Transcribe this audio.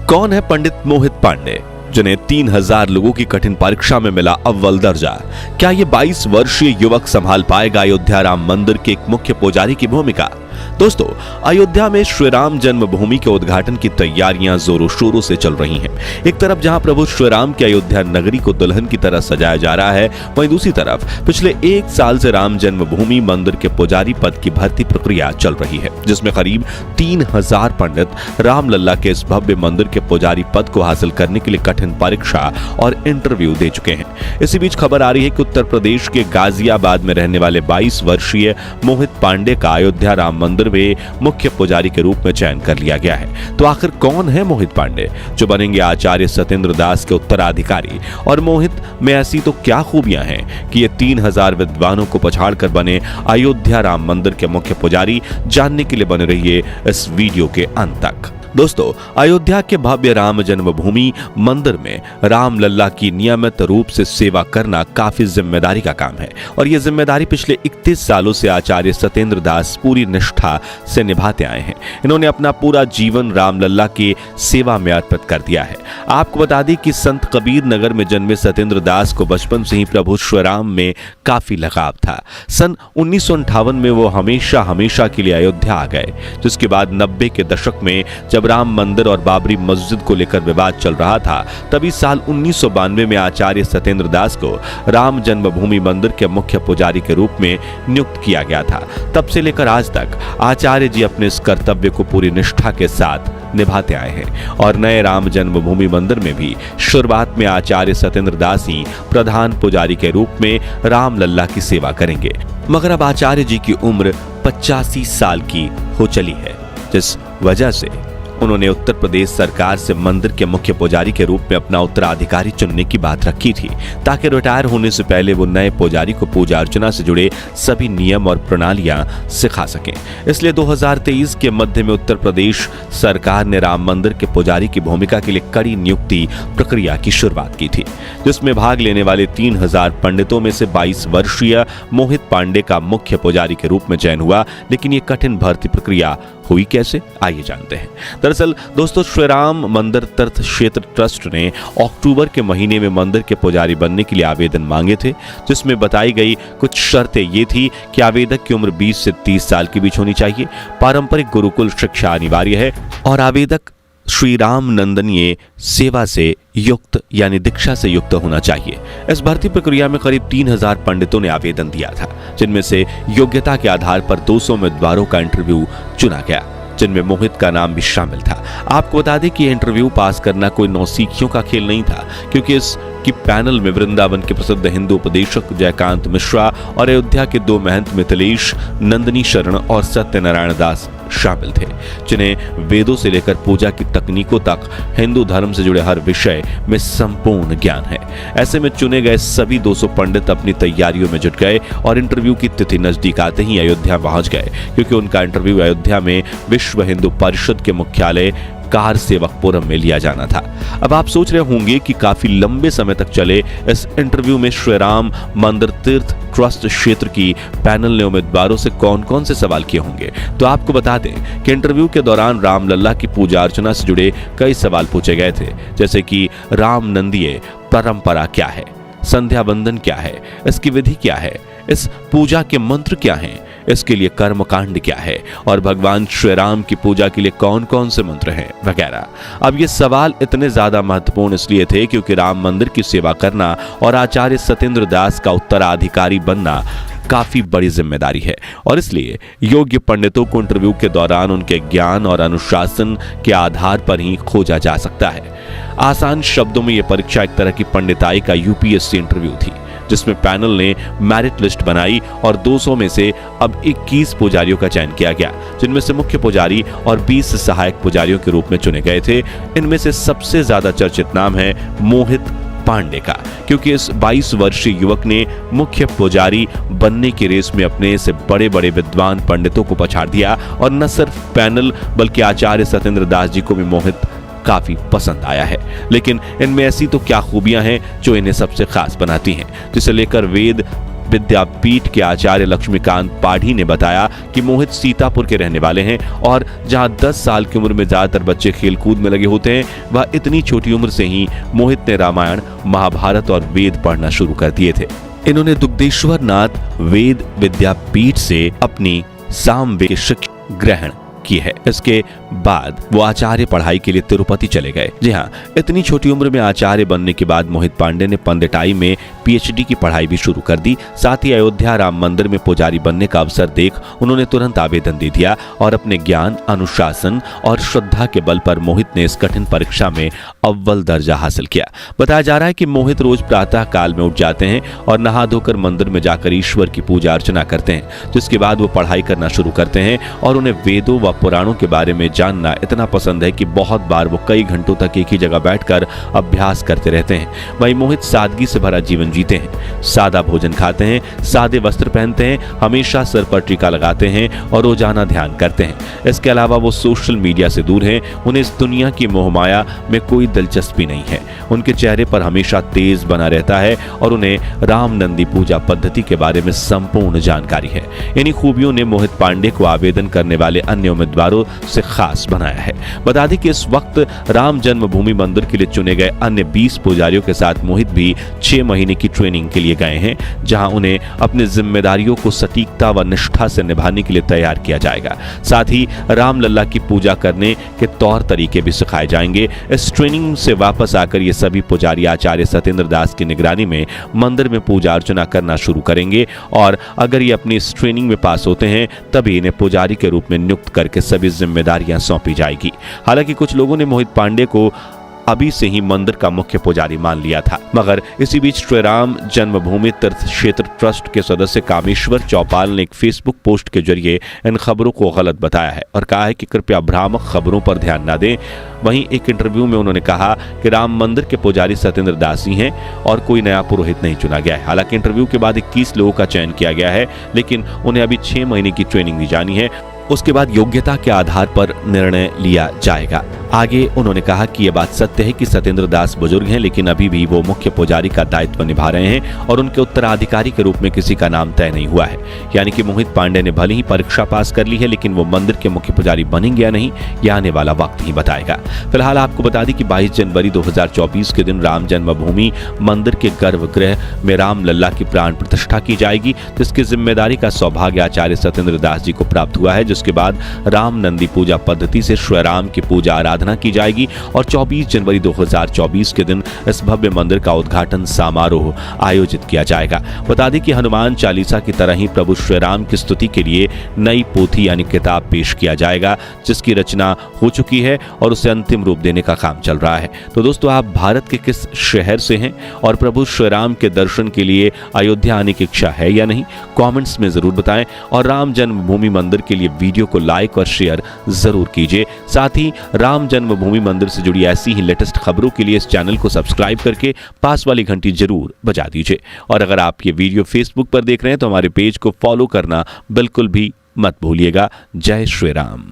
कौन है पंडित मोहित पांडे, जिन्हें 3000 लोगों की कठिन परीक्षा में मिला अव्वल दर्जा? क्या ये 22 वर्षीय युवक संभाल पाएगा अयोध्या राम मंदिर के एक मुख्य पुजारी की भूमिका? दोस्तों, अयोध्या में श्री राम जन्मभूमि के उद्घाटन की तैयारियां जोरों शोरों से चल रही हैं। एक तरफ जहां प्रभु श्री राम की अयोध्या नगरी को दुल्हन की तरह सजाया जा रहा है, वहीं दूसरी तरफ पिछले 1 साल से राम जन्मभूमि मंदिर के पुजारी पद की भर्ती प्रक्रिया चल रही है, जिसमें करीब 3000 पंडित रामलला के इस भव्य मंदिर के पुजारी पद को हासिल करने के लिए कठिन परीक्षा और इंटरव्यू दे चुके हैं। इसी बीच खबर आ रही है कि उत्तर प्रदेश के गाजियाबाद में रहने वाले 22 वर्षीय मोहित पांडे का अयोध्या राम मंदिर में मुख्य पुजारी के रूप में चयन कर लिया गया है। तो आखिर कौन है मोहित पांडे, जो बनेंगे आचार्य सत्येंद्र दास के उत्तराधिकारी? और मोहित में ऐसी तो क्या खूबियां हैं कि ये 3000 विद्वानों को पछाड़कर बने अयोध्या राम मंदिर के मुख्य पुजारी? जानने के लिए बने रहिए इस वीडियो के अंत तक। दोस्तों, अयोध्या के भव्य राम जन्मभूमि मंदिर में रामलला की नियमित रूप से सेवा करना काफी जिम्मेदारी का काम है, और यह जिम्मेदारी पिछले 31 सालों से आचार्य सत्येंद्र दास पूरी निष्ठा से निभाते आए हैं। इन्होंने अपना पूरा जीवन रामलला की सेवा में अर्पित कर दिया है। आपको बता दें कि संत कबीर नगर में जन्मे सत्येंद्र दास को बचपन से ही प्रभु श्री राम में काफी लगाव था। सन 1958 में वो हमेशा के लिए अयोध्या आ गए, जिसके बाद 90 के दशक में जब राम मंदिर और बाबरी मस्जिद को लेकर विवाद चल रहा था, तभी साल 1992 में आचार्य सत्येंद्र दास को राम जन्मभूमि मंदिर के मुख्य पुजारी के रूप में नियुक्त किया गया था। तब से लेकर आज तक आचार्य जी अपने इस कर्तव्य को पूरी निष्ठा के साथ निभाते आए हैं, और नए राम जन्मभूमि मंदिर में भी शुरुआत में आचार्य सत्येंद्र दास ही प्रधान पुजारी के रूप में रामलला की सेवा करेंगे। मगर अब आचार्य जी की उम्र 85 साल की हो चली है, जिस वजह से उन्होंने उत्तर प्रदेश सरकार से मंदिर के मुख्य पुजारी के रूप में अपना उत्तराधिकारी चुनने की बात रखी थी, ताकि रिटायर होने से पहले वो नए पुजारी को पूजा अर्चना से जुड़े सभी नियम और प्रणालियां सिखा सकें। इसलिए 2023 के मध्य में उत्तर प्रदेश सरकार ने राम मंदिर के पुजारी की भूमिका के लिए कड़ी नियुक्ति प्रक्रिया की शुरुआत की थी, जिसमें भाग लेने वाले 3000 पंडितों में से 22 वर्षीय मोहित पांडे का मुख्य पुजारी के रूप में चयन हुआ। लेकिन ये कठिन भर्ती प्रक्रिया हुई कैसे, आइए जानते हैं। दरअसल दोस्तों, श्री राम मंदिर तीर्थ क्षेत्र ट्रस्ट ने अक्टूबर के महीने में मंदिर के पुजारी बनने के लिए आवेदन मांगे थे, जिसमें बताई गई कुछ शर्तें ये थी कि आवेदक की उम्र 20 से 30 साल के बीच होनी चाहिए, पारंपरिक गुरुकुल शिक्षा अनिवार्य है, और आवेदक श्री राम नंदनीय सेवा से युक्त यानी दीक्षा से युक्त होना चाहिए। इस भर्ती प्रक्रिया में करीब 3000 पंडितों ने आवेदन दिया था, जिनमें से योग्यता के आधार पर 200 उम्मीदवारों का इंटरव्यू चुना गया, जिनमें मोहित का नाम भी शामिल था। आपको बता दें कि इंटरव्यू पास करना कोई नौसिखियों का खेल नहीं था, क्योंकि इसकी पैनल में वृंदावन के प्रसिद्ध हिंदू उपदेशक जयकांत मिश्रा और अयोध्या के 2 महंत मिथिलेश नंदनी शरण और सत्यनारायण दास शामिल थे, जिन्हें वेदों से लेकर पूजा की तकनीकों तक हिंदू धर्म से जुड़े हर विषय में संपूर्ण ज्ञान है। ऐसे में चुने गए सभी 200 पंडित अपनी तैयारियों में जुट गए और इंटरव्यू की तिथि नजदीक आते ही अयोध्या पहुंच गए, क्योंकि उनका इंटरव्यू अयोध्या में विश्व हिंदू परिषद के मुख्यालय कार सेवकपुरम में लिया जाना था। अब आप सोच रहे होंगे कि काफी लंबे समय तक चले इस इंटरव्यू में श्री राम मंदिर तीर्थ ट्रस्ट क्षेत्र की पैनल ने उम्मीदवारों से कौन कौन से सवाल किए होंगे। तो आपको बता दें कि इंटरव्यू के दौरान रामलला की पूजा अर्चना से जुड़े कई सवाल पूछे गए थे, जैसे कि राम नंदीय परंपरा क्या है, संध्या बंदन क्या है, इसकी विधि क्या है, इस पूजा के मंत्र क्या हैं, इसके लिए कर्मकांड क्या है, और भगवान श्री राम की पूजा के लिए कौन कौन से मंत्र हैं वगैरह। अब ये सवाल इतने ज्यादा महत्वपूर्ण इसलिए थे क्योंकि राम मंदिर की सेवा करना और आचार्य सत्येंद्र दास का उत्तराधिकारी बनना काफी बड़ी जिम्मेदारी है, और इसलिए योग्य पंडितों को इंटरव्यू के दौरान उनके ज्ञान और अनुशासन के आधार पर ही खोजा जा सकता है। आसान शब्दों में यह परीक्षा एक तरह की पंडिताई का यूपीएससी इंटरव्यू थी, जिसमें पैनल ने मेरिट लिस्ट बनाई और 200 में से अब 21 पुजारियों का चयन किया गया, जिनमें से मुख्य पुजारी और 20 सहायक पुजारियों के रूप में चुने गए थे। इनमें से सबसे ज्यादा चर्चित नाम है मोहित पांडे का, क्योंकि इस 22 वर्षीय युवक ने मुख्य पुजारी बनने की रेस में अपने से बड़े बड़े विद्वान पंडितों को पछाड़ दिया, और न सिर्फ पैनल बल्कि आचार्य सत्येंद्र दास जी को भी मोहित काफी पसंद आया है। लेकिन इनमें ऐसी तो क्या खूबियां हैं जो इन्हें सबसे खास बनाती हैं, जिसे लेकर वेद विद्यापीठ के आचार्य लक्ष्मीकांत पाढ़ी ने बताया कि मोहित सीतापुर के रहने वाले हैं और जहां 10 साल की उम्र में ज्यादातर बच्चे खेलकूद में लगे होते हैं, वह इतनी छोटी उम्र से ही मोहित ने रामायण, महाभारत और वेद पढ़ना शुरू कर दिए थे। इन्होंने दुग्धेश्वर नाथ वेद विद्यापीठ से अपनी सामवेद की शिक्षा ग्रहण की है। इसके बाद वो आचार्य पढ़ाई के लिए तिरुपति चले गए। जी हाँ, इतनी छोटी उम्र में आचार्य बनने के बाद मोहित पांडे ने पंडिताई में पीएचडी की पढ़ाई भी शुरू कर दी। साथ ही अयोध्या राम मंदिर में पुजारी बनने का अवसर देख उन्होंने तुरंत आवेदन दे दिया और अपने ज्ञान, अनुशासन और श्रद्धा के बल पर मोहित ने इस कठिन परीक्षा में अव्वल दर्जा हासिल किया। बताया जा रहा है कि मोहित रोज प्रातः काल में उठ जाते हैं और नहा धोकर मंदिर में जाकर ईश्वर की पूजा अर्चना करते हैं। जिसके बाद वो पढ़ाई करना शुरू करते हैं और उन्हें वेदों व पुराणों के बारे में जानना इतना पसंद है कि बहुत बार वो कई घंटों तक एक ही जगह बैठकर अभ्यास करते रहते हैं। वहीं मोहित सादगी से भरा जीवन जीते हैं, सादा भोजन खाते हैं, सादे वस्त्र पहनते हैं, हमेशा सिर पर टीका लगाते हैं और रोजाना ध्यान करते हैं। इसके अलावा वो सोशल मीडिया से दूर हैं। उन्हें इस दुनिया की मोहमाया में कोई दिलचस्पी नहीं है। उनके चेहरे पर हमेशा तेज बना रहता है और उन्हें राम नंदी पूजा पद्धति के बारे में संपूर्ण जानकारी है। इन्हीं खूबियों ने मोहित पांडे को आवेदन करने वाले अन्य उम्मीदवारों से खास बनाया है। बता दें कि इस वक्त राम जन्मभूमि मंदिर के लिए चुने गए अन्य 20 पुजारियों के साथ मोहित भी 6 महीने की ट्रेनिंग के लिए गए हैं, जहां उन्हें अपनी जिम्मेदारियों को सटीकता व निष्ठा से निभाने के लिए तैयार किया जाएगा। साथ ही रामलला की पूजा करने के तौर तरीके भी सिखाए जाएंगे। इस ट्रेनिंग से वापस आकर ये सभी पुजारी आचार्य सत्येंद्र दास की निगरानी में मंदिर में पूजा अर्चना करना शुरू करेंगे और अगर ये अपनी इस ट्रेनिंग में पास होते हैं तभी इन्हें पुजारी के रूप में नियुक्त करके सभी जिम्मेदारियां सौंपी जाएगी। हालांकि कुछ लोगों ने मोहित पांडे को अभी से ही मंदिर का मुख्य पुजारी मान लिया था, मगर इसी बीच श्री राम जन्मभूमि तीर्थ क्षेत्र ट्रस्ट के सदस्य कामेश्वर चौपाल ने एक फेसबुक पोस्ट के जरिए इन खबरों को गलत बताया है और कहा है कि कृपया भ्रामक खबरों पर ध्यान न दें। वहीं एक इंटरव्यू में उन्होंने कहा कि राम मंदिर के पुजारी सत्येंद्र दास ही हैं और कोई नया पुरोहित नहीं चुना गया है। हालांकि इंटरव्यू के बाद 21 लोगों का चयन किया गया है, लेकिन उन्हें अभी 6 महीने की ट्रेनिंग दी जानी है। उसके बाद योग्यता के आधार पर निर्णय लिया जाएगा। आगे उन्होंने कहा कि यह बात सत्य है कि सत्येंद्र दास बुजुर्ग हैं, लेकिन अभी भी वो मुख्य पुजारी का दायित्व निभा रहे हैं और उनके उत्तराधिकारी के रूप में किसी का नाम तय नहीं हुआ है। यानी कि मोहित पांडे ने भले ही परीक्षा पास कर ली है, लेकिन वो मंदिर के मुख्य पुजारी बनेंगे या नहीं, यह आने वाला वक्त ही बताएगा। फिलहाल आपको बता दें कि 22 जनवरी 2024 के दिन राम जन्मभूमि मंदिर के गर्भगृह में रामलला की प्राण प्रतिष्ठा की जाएगी, जिसकी जिम्मेदारी का सौभाग्य आचार्य सत्येंद्र दास जी को प्राप्त हुआ है। जिसके बाद राम नंदी पूजा पद्धति से श्री राम की पूजा आराधना की जाएगी और 24 जनवरी 2024 के दिन इस भव्य मंदिर का उद्घाटन समारोह आयोजित किया जाएगा। बता दें कि हनुमान चालीसा की तरह ही प्रभु श्री राम की स्तुति के लिए नई पोथी यानी किताब पेश किया जाएगा, जिसकी रचना हो चुकी है और उसे अंतिम रूप देने का काम चल रहा है। तो दोस्तों, आप भारत के किस शहर से हैं और प्रभु श्री राम के दर्शन के लिए अयोध्या आने की इच्छा है या नहीं, कमेंट्स में जरूर बताएं और राम जन्मभूमि मंदिर के लिए वीडियो को लाइक और शेयर जरूर कीजिए। साथ ही राम जन्मभूमि मंदिर से जुड़ी ऐसी ही लेटेस्ट खबरों के लिए इस चैनल को सब्सक्राइब करके पास वाली घंटी जरूर बजा दीजिए। और अगर आप ये वीडियो फेसबुक पर देख रहे हैं तो हमारे पेज को फॉलो करना बिल्कुल भी मत भूलिएगा। जय श्री राम।